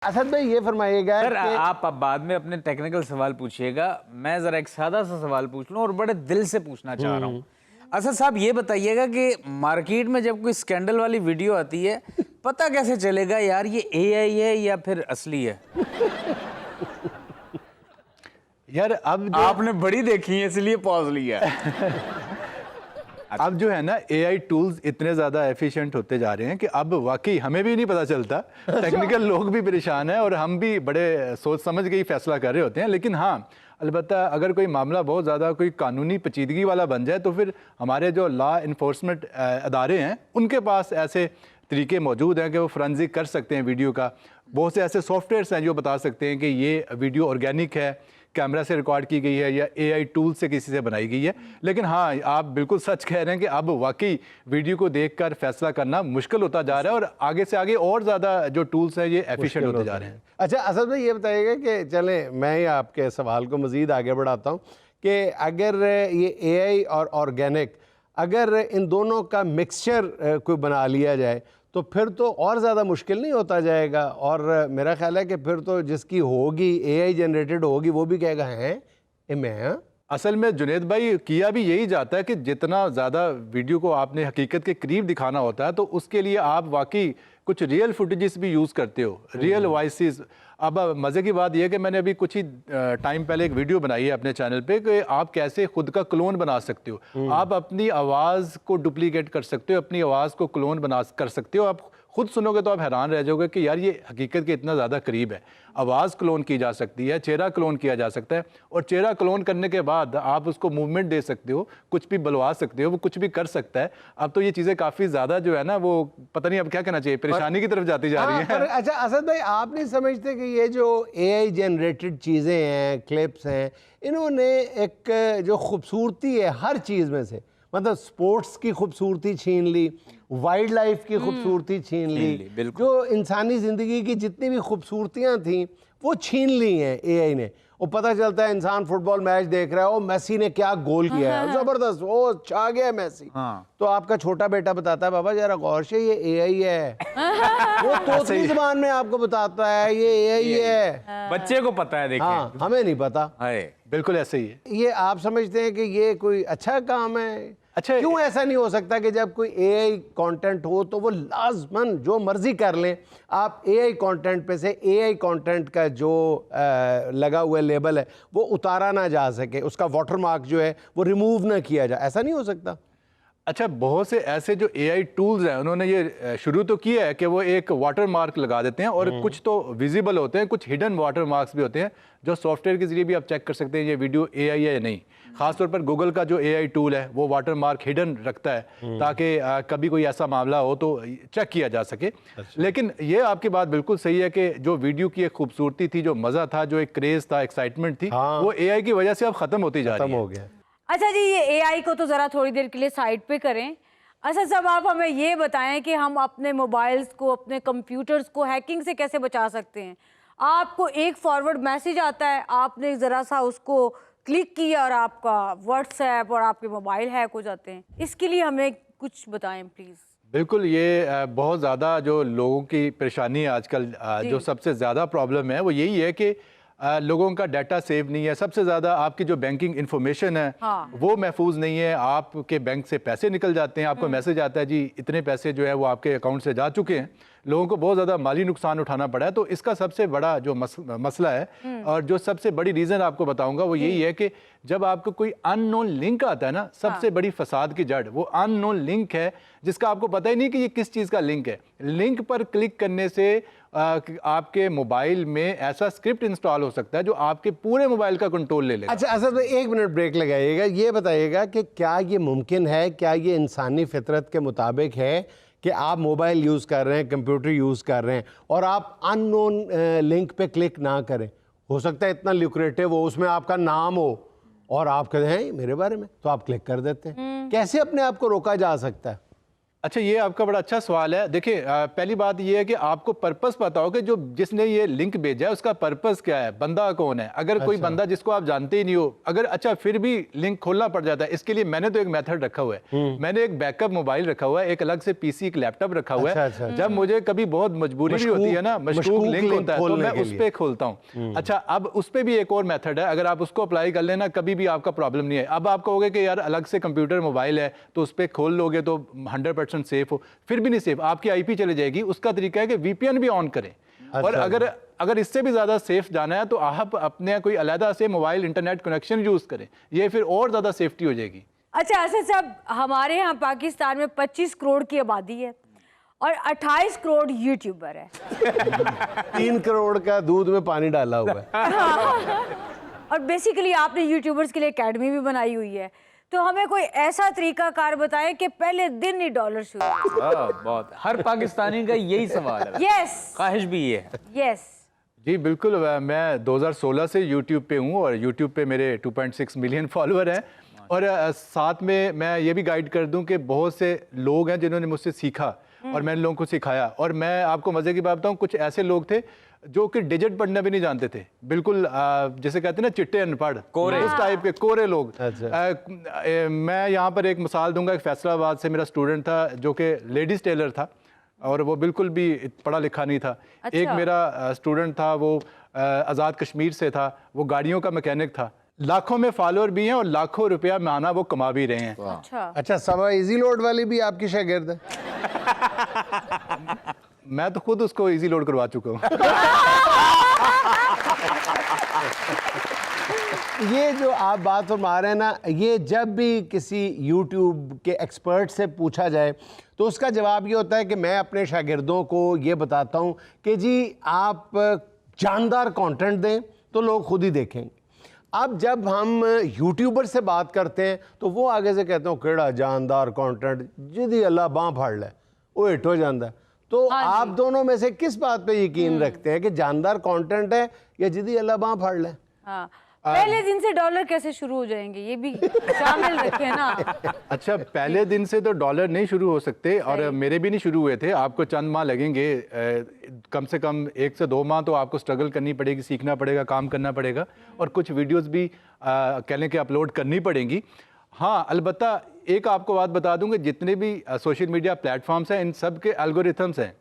असद भाई ये फरमाइएगा सर आप अब बाद में अपने टेक्निकल सवाल पूछिएगा, मैं जरा एक सादा सा सवाल पूछ लूं और बड़े दिल से पूछना चाह रहा हूँ। असद साहब ये बताइएगा कि मार्केट में जब कोई स्कैंडल वाली वीडियो आती है पता कैसे चलेगा यार ये एआई है या फिर असली है? यार अब आपने बड़ी देखी है इसलिए पॉज लिया। अब जो है ना एआई टूल्स इतने ज़्यादा एफिशिएंट होते जा रहे हैं कि अब वाकई हमें भी नहीं पता चलता। टेक्निकल लोग भी परेशान हैं और हम भी बड़े सोच समझ के ही फैसला कर रहे होते हैं। लेकिन हाँ, अलबत्ता अगर कोई मामला बहुत ज़्यादा कोई कानूनी पेचीदगी वाला बन जाए तो फिर हमारे जो लॉ इन्फोर्समेंट अदारे हैं उनके पास ऐसे तरीके मौजूद हैं कि वो फोरेंसिक कर सकते हैं वीडियो का। बहुत से ऐसे सॉफ्टवेयर्स हैं जो बता सकते हैं कि ये वीडियो ऑर्गेनिक है, कैमरा से रिकॉर्ड की गई है या एआई टूल से किसी से बनाई गई है। लेकिन हाँ, आप बिल्कुल सच कह रहे हैं कि अब वाकई वीडियो को देखकर फैसला करना मुश्किल होता जा रहा है और आगे से आगे और ज़्यादा जो टूल्स हैं ये एफिशिएंट होते जा रहे हैं। अच्छा असद भाई ये बताइएगा कि चलें मैं ही आपके सवाल को मज़ीद आगे बढ़ाता हूँ कि अगर ये एआई और ऑर्गेनिक अगर इन दोनों का मिक्सचर कोई बना लिया जाए तो फिर तो और ज़्यादा मुश्किल नहीं होता जाएगा। और मेरा ख्याल है कि फिर तो जिसकी होगी एआई जनरेटेड होगी वो भी कहेगा हैं ये मैं। असल में जुनेद भाई किया भी यही जाता है कि जितना ज़्यादा वीडियो को आपने हकीकत के करीब दिखाना होता है तो उसके लिए आप वाकई कुछ रियल फुटेजेस भी यूज़ करते हो, रियल वॉइसेस। अब मज़े की बात यह है कि मैंने अभी कुछ ही टाइम पहले एक वीडियो बनाई है अपने चैनल पे कि आप कैसे खुद का क्लोन बना सकते हो। आप अपनी आवाज़ को डुप्लीकेट कर सकते हो, अपनी आवाज़ को क्लोन कर सकते हो। आप खुद सुनोगे तो आप हैरान रह जाओगे कि यार ये हकीकत के इतना ज़्यादा करीब है। आवाज़ क्लोन की जा सकती है, चेहरा क्लोन किया जा सकता है और चेहरा क्लोन करने के बाद आप उसको मूवमेंट दे सकते हो, कुछ भी बुलवा सकते हो, वो कुछ भी कर सकता है। अब तो ये चीज़ें काफ़ी ज़्यादा जो है ना वो पता नहीं अब क्या कहना चाहिए, परेशानी की तरफ जाती जा रही है। अच्छा असद भाई आप नहीं समझते कि ये जो एआई जनरेटेड चीज़ें हैं, क्लिप्स हैं, इन्होंने एक जो खूबसूरती है हर चीज़ में से, मतलब स्पोर्ट्स की खूबसूरती छीन ली, वाइल्ड लाइफ की खूबसूरती छीन ली, जो इंसानी ज़िंदगी की जितनी भी खूबसूरतियाँ थीं वो छीन ली हैं एआई ने। वो पता चलता है इंसान फुटबॉल मैच देख रहा है, वो मेसी ने क्या गोल किया है, ज़बरदस्त, वो छा गया मेसी। तो आपका छोटा बेटा बताता है बाबा जरा गौर से ये एआई है। वो तोतली ज़बान में आपको बताता है ये एआई है। बच्चे को पता है, देखिए। हाँ, हमें नहीं पता। बिल्कुल ऐसे ही है। ये आप समझते हैं कि ये कोई अच्छा काम है? अच्छा, क्यों ऐसा नहीं हो सकता कि जब कोई एआई कंटेंट हो तो वो लाजमन जो मर्जी कर लें, आप एआई कंटेंट पे से एआई कंटेंट का जो लगा हुआ लेबल है वो उतारा ना जा सके, उसका वाटरमार्क जो है वो रिमूव ना किया जाए, ऐसा नहीं हो सकता? अच्छा, बहुत से ऐसे जो एआई टूल्स हैं उन्होंने ये शुरू तो किया है कि वो एक वाटर मार्क लगा देते हैं और कुछ तो विजिबल होते हैं, कुछ हिडन वाटर मार्क्स भी होते हैं जो सॉफ्टवेयर के जरिए भी आप चेक कर सकते हैं ये वीडियो एआई है या नहीं। खासतौर पर गूगल का जो एआई टूल है वो वाटर मार्क हिडन रखता है ताकि कभी कोई ऐसा मामला हो तो चेक किया जा सके। लेकिन ये आपकी बात बिल्कुल सही है कि जो वीडियो की एक खूबसूरती थी, जो मज़ा था, जो एक क्रेज़ था, एक्साइटमेंट थी, वो एआई की वजह से अब ख़त्म होती जा रही है। अच्छा जी, ये एआई को तो ज़रा थोड़ी देर के लिए साइड पे करें। अच्छा साहब आप हमें ये बताएं कि हम अपने मोबाइल्स को, अपने कंप्यूटर्स को हैकिंग से कैसे बचा सकते हैं? आपको एक फॉरवर्ड मैसेज आता है, आपने ज़रा सा उसको क्लिक किया और आपका व्हाट्सएप और आपके मोबाइल हैक हो जाते हैं। इसके लिए हमें कुछ बताएं प्लीज़। बिल्कुल, ये बहुत ज़्यादा जो लोगों की परेशानी है आजकल, जो सबसे ज़्यादा प्रॉब्लम है वो यही है कि लोगों का डाटा सेव नहीं है। सबसे ज़्यादा आपकी जो बैंकिंग इन्फॉर्मेशन है वो महफूज नहीं है। आपके बैंक से पैसे निकल जाते हैं, आपको मैसेज आता है जी इतने पैसे जो है वो आपके अकाउंट से जा चुके हैं। लोगों को बहुत ज़्यादा माली नुकसान उठाना पड़ा है। तो इसका सबसे बड़ा जो मसला है और जो सबसे बड़ी रीज़न आपको बताऊंगा वो यही है कि जब आपको कोई अननोन लिंक आता है ना, सबसे बड़ी फसाद की जड़ वो अननोन लिंक है जिसका आपको पता ही नहीं कि ये किस चीज़ का लिंक है। लिंक पर क्लिक करने से आपके मोबाइल में ऐसा स्क्रिप्ट इंस्टॉल हो सकता है जो आपके पूरे मोबाइल का कंट्रोल ले लेगा। अच्छा असद भाई एक मिनट ब्रेक लगाइएगा, ये बताइएगा कि क्या ये मुमकिन है, क्या ये इंसानी फितरत के मुताबिक है कि आप मोबाइल यूज़ कर रहे हैं, कंप्यूटर यूज़ कर रहे हैं और आप अननोन लिंक पे क्लिक ना करें? हो सकता है इतना ल्यूक्रेटिव हो, उसमें आपका नाम हो और आप कहते हैं मेरे बारे में, तो आप क्लिक कर देते हैं। कैसे अपने आप को रोका जा सकता है? अच्छा, ये आपका बड़ा अच्छा सवाल है। देखिए, पहली बात ये है कि आपको पर्पस पता हो कि जो जिसने ये लिंक भेजा है उसका पर्पस क्या है, बंदा कौन है। अगर कोई बंदा जिसको आप जानते ही नहीं हो, अगर अच्छा फिर भी लिंक खोलना पड़ जाता है, इसके लिए मैंने तो एक मेथड रखा हुआ है। मैंने एक बैकअप मोबाइल रखा हुआ है, एक अलग से पीसी, एक लैपटॉप रखा हुआ है। जब मुझे कभी बहुत मजबूरी भी होती है ना, मशकूक लिंक होता है, तो मैं उस पर खोलता हूँ। अच्छा, अब उस पर भी एक और मेथड है, अगर आप उसको अप्लाई कर लेना कभी भी आपका प्रॉब्लम नहीं है। अब आप कहोगे कि यार अलग से कंप्यूटर मोबाइल है तो उस पर खोल लोगे तो 100% सेफ हो, फिर भी नहीं सेफ, आपकी आईपी चले जाएगी। उसका तरीका है कि वीपीएन भी ऑन करें। और अगर इससे भी ज्यादा सेफ जाना है तो आप अपने कोई अलग से मोबाइल इंटरनेट कनेक्शन यूज करें, ये फिर और ज्यादा सेफ्टी हो जाएगी। अच्छा असद साहब, हमारे यहाँ पाकिस्तान में 25 करोड़ की आबादी है और 28 करोड़ यूट्यूबर है। 3 करोड़ का दूध में पानी डाला हुआ है। और बेसिकली आपने यूट्यूबर्स के लिए एकेडमी भी बनाई हुई है, तो हमें कोई ऐसा तरीका कार बताएं कि पहले दिन ही डॉलर शुरू हो। बहुत, हर पाकिस्तानी का यही सवाल है। यस, ख्वाहिश भी ये है। यस जी बिल्कुल, मैं 2016 से यूट्यूब पे हूँ और यूट्यूब पे मेरे 2.6 मिलियन फॉलोअर हैं। और साथ में मैं ये भी गाइड कर दूं कि बहुत से लोग हैं जिन्होंने मुझसे सीखा और मैंने लोगों को सिखाया। और मैं आपको मज़े की बात बताऊं, कुछ ऐसे लोग थे जो कि डिजिट पढ़ना भी नहीं जानते थे, बिल्कुल जैसे कहते हैं ना चिट्टे अनपढ़, कोरे, उस टाइप के कोरे लोग। मैं यहाँ पर एक मिसाल दूंगा। एक फैसलाबाद से मेरा स्टूडेंट था जो कि लेडीज़ टेलर था और वो बिल्कुल भी पढ़ा लिखा नहीं था। अच्छा। एक मेरा स्टूडेंट था, वो आज़ाद कश्मीर से था, वो गाड़ियों का मैकेनिक था। लाखों में फॉलोअर भी हैं और लाखों रुपया माना वो कमा भी रहे हैं। अच्छा, सबा इजी लोड वाली भी आपकी शागिर्द है? मैं तो खुद उसको इजी लोड करवा चुका हूँ। ये जो आप बात फरमा रहे हैं ना, ये जब भी किसी YouTube के एक्सपर्ट से पूछा जाए तो उसका जवाब ये होता है कि मैं अपने शागिर्दों को ये बताता हूँ कि जी आप जानदार कंटेंट दें तो लोग खुद ही देखेंगे। अब जब हम यूट्यूबर से बात करते हैं तो वो आगे से कहते हैं केड़ा जानदार कंटेंट, जिदी अल्लाह बाँ फाड़ ले वो हिट हो जाता है। तो आप दोनों में से किस बात पे यकीन रखते हैं कि जानदार कंटेंट है या जिदी अल्लाह बाँ फाड़ ले? हाँ, पहले दिन से डॉलर कैसे शुरू हो जाएंगे ये भी शामिल रखें ना। अच्छा, पहले दिन से तो डॉलर नहीं शुरू हो सकते और मेरे भी नहीं शुरू हुए थे। आपको चंद माह लगेंगे, कम से कम 1 से 2 माह तो आपको स्ट्रगल करनी पड़ेगी, सीखना पड़ेगा, काम करना पड़ेगा और कुछ वीडियोस भी कह लें कि अपलोड करनी पड़ेंगी। हाँ, अलबत्ता एक आपको बात बता दूं कि जितने भी सोशल मीडिया प्लेटफॉर्म्स हैं इन सब के एल्गोरिथम्स हैं।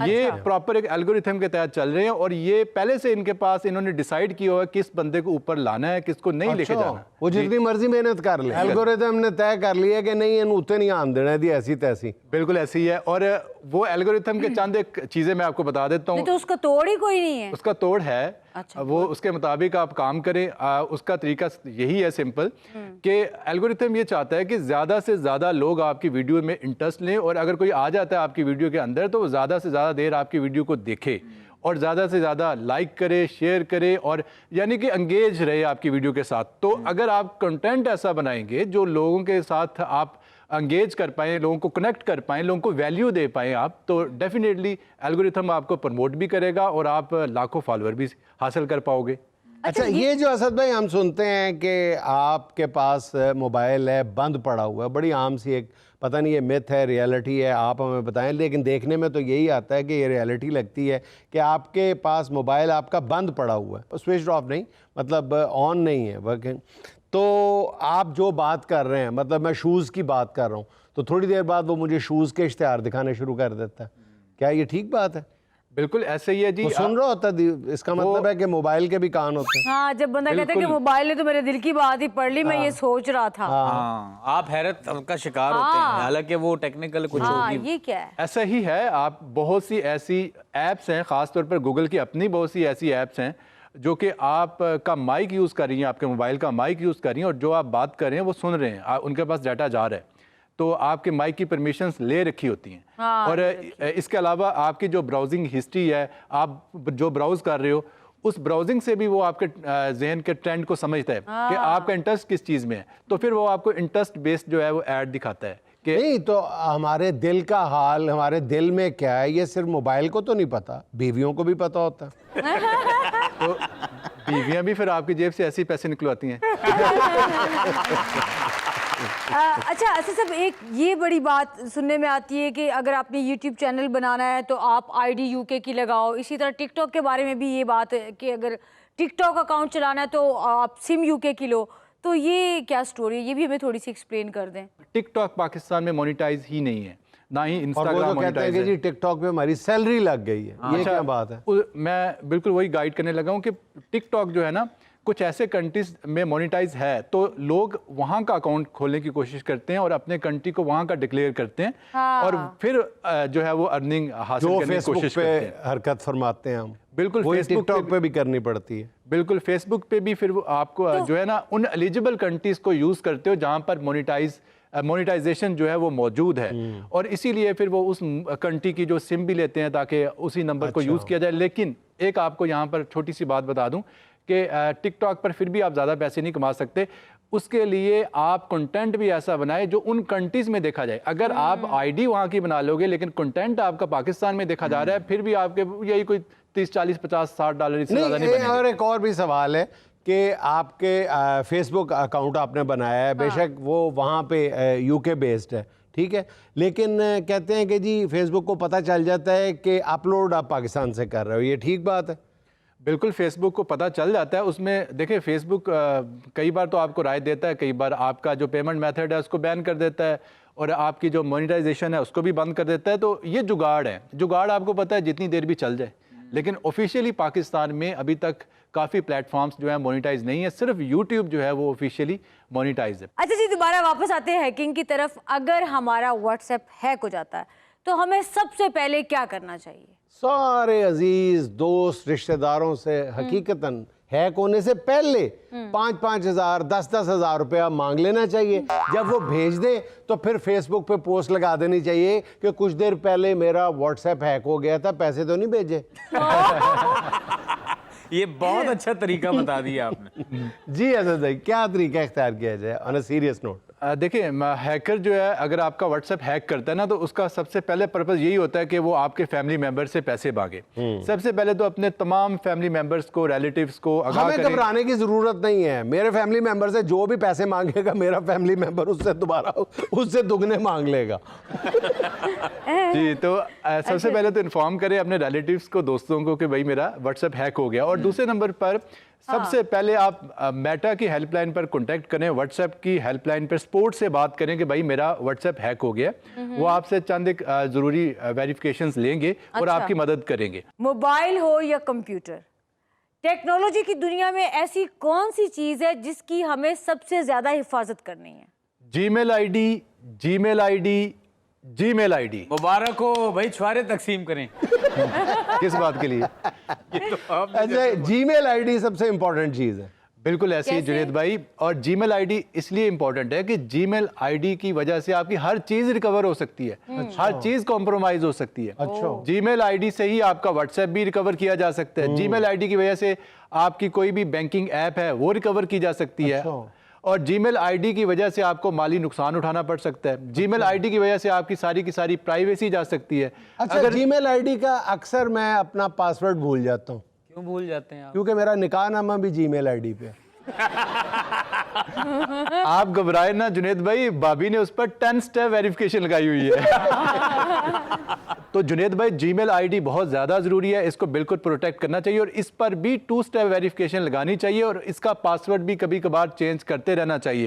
ये प्रॉपर एक एल्गोरिथम के तहत चल रहे हैं और ये पहले से इनके पास इन्होंने डिसाइड किया हुआ है किस बंदे को ऊपर लाना है, किसको नहीं लेके जाना। वो जितनी मर्जी मेहनत कर ले, एल्गोरिथम ने तय कर लिया कि नहीं इन उतने नहीं आम देना दी, ऐसी तैसी। बिल्कुल ऐसी ही है। और वो एल्गोरिथम के चंद एक चीजें मैं आपको बता देता हूँ। तो उसका तोड़ ही कोई नहीं है। उसका तोड़ है। अच्छा, वो उसके मुताबिक आप काम करें। उसका तरीका यही है सिंपल कि एल्गोरिथम ये चाहता है कि ज़्यादा से ज़्यादा लोग आपकी वीडियो में इंटरेस्ट लें और अगर कोई आ जाता है आपकी वीडियो के अंदर तो वो ज़्यादा से ज़्यादा देर आपकी वीडियो को देखे और ज़्यादा से ज़्यादा लाइक करे, शेयर करे और यानी कि एंगेज रहे आपकी वीडियो के साथ। तो अगर आप कंटेंट ऐसा बनाएंगे जो लोगों के साथ आप एंगेज कर पाएँ, लोगों को कनेक्ट कर पाएँ, लोगों को वैल्यू दे पाएँ आप, तो डेफिनेटली एल्गोरिथम आपको प्रमोट भी करेगा और आप लाखों फॉलोअर भी हासिल कर पाओगे। अच्छा, ये जो असद भाई हम सुनते हैं कि आपके पास मोबाइल है बंद पड़ा हुआ है, बड़ी आम सी एक, पता नहीं ये मिथ है रियलिटी है, आप हमें बताएं, लेकिन देखने में तो यही आता है कि ये रियलिटी लगती है कि आपके पास मोबाइल आपका बंद पड़ा हुआ है, स्विच ऑफ नहीं, मतलब ऑन नहीं है वर्किंग। तो आप जो बात कर रहे हैं, मतलब मैं शूज़ की बात कर रहा हूँ, तो थोड़ी देर बाद वो मुझे शूज़ के इश्तिहार दिखाने शुरू कर देता है, क्या ये ठीक बात है? बिल्कुल ऐसे ही है जी। वो सुन रहा होता है, इसका मतलब है कि मोबाइल के भी कान होते हैं। हाँ, जब बंदा कहता है कि मोबाइल ने तो मेरे दिल की बात ही पढ़ ली, मैं ये सोच रहा था। हाँ, आप हैरत का शिकार होते हैं, हालांकि वो टेक्निकल कुछ होगी। ये क्या है? ऐसा ही है। आप बहुत सी ऐसी ऐप्स हैं, ख़ासतौर पर गूगल की अपनी बहुत सी ऐसी ऐप्स हैं जो कि आप का माइक यूज़ कर रही हैं, आपके मोबाइल का माइक यूज़ कर रही हैं और जो आप बात कर रहे हैं वो सुन रहे हैं, उनके पास डाटा जा रहा है, तो आपके माइक की परमिशंस ले रखी होती हैं। हाँ, और इसके अलावा आपकी जो ब्राउजिंग हिस्ट्री है, आप जो ब्राउज कर रहे हो उस ब्राउजिंग से भी वो आपके जहन के ट्रेंड को समझता है कि आपका इंटरेस्ट किस चीज़ में है, तो फिर वो आपको इंटरेस्ट बेस्ड जो है वो ऐड दिखाता है कि नहीं। तो हमारे दिल का हाल, हमारे दिल में क्या है, ये सिर्फ मोबाइल को तो नहीं पता, बीवियों को भी पता होता है। तो बीवियाँ भी फिर आपकी जेब से ऐसे ही पैसे निकलवाती हैं। अच्छा असद साहब, एक ये बड़ी बात सुनने में आती है कि अगर आपने यूट्यूब चैनल बनाना है तो आप आईडी यूके की लगाओ। इसी तरह टिकटॉक के बारे में भी ये बात है कि अगर टिकटॉक अकाउंट चलाना है तो आप सिम यूके की लो। तो ये क्या स्टोरी है, ये भी हमें थोड़ी सी एक्सप्लेन कर दें। टिकटॉक पाकिस्तान में मोनेटाइज ही नहीं है, ना ही और वो इंस्टाग्राम तो कहते हैं मोनेटाइज कि है। जी टिकटॉक पे हमारी सैलरी लग गई है, ये क्या बात है? मैं बिल्कुल वही गाइड करने लगा हूँ कि टिकटॉक जो है ना, कुछ ऐसे कंट्रीज में मोनेटाइज है तो लोग वहाँ का अकाउंट खोलने की कोशिश करते हैं और अपने कंट्री को वहाँ का डिक्लेयर करते हैं और फिर जो है वो अर्निंग हासिल जो करने की फेसबुक कोशिश पे करते हैं। हरकत फरमाते हैं हम, बिल्कुल वही फेसबुक टिकटॉक पे भी करनी पड़ती है। बिल्कुल फेसबुक पे भी फिर वो आपको जो है ना उन एलिजिबल कंट्रीज को यूज़ करते हो जहाँ पर मोनेटाइजेशन जो है वो मौजूद है और इसीलिए फिर वो उस कंट्री की जो सिम भी लेते हैं ताकि उसी नंबर को यूज़ किया जाए। लेकिन एक आपको यहाँ पर छोटी सी बात बता दूं कि टिकटॉक पर फिर भी आप ज़्यादा पैसे नहीं कमा सकते। उसके लिए आप कंटेंट भी ऐसा बनाए जो उन कंट्रीज़ में देखा जाए। अगर आप आईडी वहाँ की बना लोगे लेकिन कंटेंट आपका पाकिस्तान में देखा जा रहा है, फिर भी आपके यही कोई 30, 40, 50, 60 डॉलर इससे ज़्यादा नहीं बनेंगे। और एक और भी सवाल है कि आपके फेसबुक अकाउंट आपने बनाया है, बेशक वो वहाँ पे यूके बेस्ड है, ठीक है, लेकिन कहते हैं कि जी फेसबुक को पता चल जाता है कि अपलोड आप पाकिस्तान से कर रहे हो, ये ठीक बात है? बिल्कुल फेसबुक को पता चल जाता है। उसमें देखिए फेसबुक कई बार तो आपको राय देता है, कई बार आपका जो पेमेंट मेथड है उसको बैन कर देता है और आपकी जो मोनेटाइजेशन है उसको भी बंद कर देता है। तो ये जुगाड़ है, जुगाड़ आपको पता है जितनी देर भी चल जाए। लेकिन ऑफिशियली पाकिस्तान में अभी तक काफ़ी प्लेटफॉर्म्स जो है मोनेटाइज नहीं है, सिर्फ यूट्यूब जो है वो ऑफिशियली मोनेटाइज है। अच्छा जी, दोबारा वापस आते हैं हैकिंग की तरफ। अगर हमारा व्हाट्सएप हैक हो जाता है तो हमें सबसे पहले क्या करना चाहिए? सारे अजीज दोस्त रिश्तेदारों से हकीकतन हैक होने से पहले 5-5 हज़ार 10-10 हज़ार रुपया मांग लेना चाहिए। जब वो भेज दे तो फिर फेसबुक पे पोस्ट लगा देनी चाहिए कि कुछ देर पहले मेरा व्हाट्सएप हैक हो गया था, पैसे तो नहीं भेजे। ये बहुत अच्छा तरीका बता दिया आपने। जी असद भाई, क्या तरीका इख्तियार किया जाए ऑन अ सीरियस नोट? देखिए हैकर जो है अगर आपका व्हाट्सएप हैक करता है ना तो उसका सबसे पहले पर्पस यही होता है कि वो आपके फैमिली मेंबर से पैसे मांगे। सबसे पहले तो अपने तमाम फैमिली मेंबर्स को, रिलेटिव्स को आगाह हमें करें। घबराने की जरूरत नहीं है। मेरे फैमिली मेंबर से जो भी पैसे मांगेगा मेरा फैमिली मेंबर उससे दोबारा उससे दुगने मांग लेगा। जी तो सबसे पहले तो इन्फॉर्म करें अपने रिलेटिव्स को, दोस्तों को कि भाई मेरा व्हाट्सएप हैक हो गया। और दूसरे नंबर पर सबसे पहले आप मेटा की हेल्पलाइन पर कांटेक्ट करें, व्हाट्सएप की हेल्पलाइन पर सपोर्ट से बात करें कि भाई मेरा व्हाट्सएप हैक हो गया। वो आपसे चंद एक ज़रूरी वेरिफिकेशंस लेंगे और आपकी मदद करेंगे। मोबाइल हो या कंप्यूटर, टेक्नोलॉजी की दुनिया में ऐसी कौन सी चीज़ है जिसकी हमें सबसे ज़्यादा हिफाजत करनी है? Gmail ID, Gmail ID, Gmail ID. मुबारक हो भाई, छुआरे तकसीम करें। किस बात के लिए? अच्छा, जीमेल आईडी सबसे इंपॉर्टेंट चीज़ है। बिल्कुल ऐसे ही जुनेद भाई। और जीमेल आईडी इसलिए इंपॉर्टेंट है कि जीमेल आईडी की वजह से आपकी हर चीज रिकवर हो सकती है, हर चीज कॉम्प्रोमाइज हो सकती है। अच्छा। जीमेल आईडी से ही आपका व्हाट्सएप भी रिकवर किया जा सकता है। जीमेल आईडी की वजह से आपकी कोई भी बैंकिंग ऐप है वो रिकवर की जा सकती है। और जीमेल आईडी की वजह से आपको माली नुकसान उठाना पड़ सकता है। जीमेल आईडी की वजह से आपकी सारी की सारी प्राइवेसी जा सकती है। अच्छा, अगर जीमेल आईडी का अक्सर मैं अपना पासवर्ड भूल जाता हूँ। क्यों भूल जाते हैं आप? क्योंकि मेरा निकाहनामा भी जीमेल आईडी पे। आप घबराए ना जुनेद भाई, भाभी ने उस पर 10 स्टेप वेरिफिकेशन लगाई हुई है। तो जुनेद भाई जीमेल आईडी बहुत ज़्यादा ज़रूरी है, इसको बिल्कुल प्रोटेक्ट करना चाहिए और इस पर भी 2 स्टेप वेरिफिकेशन लगानी चाहिए और इसका पासवर्ड भी कभी कभार चेंज करते रहना चाहिए।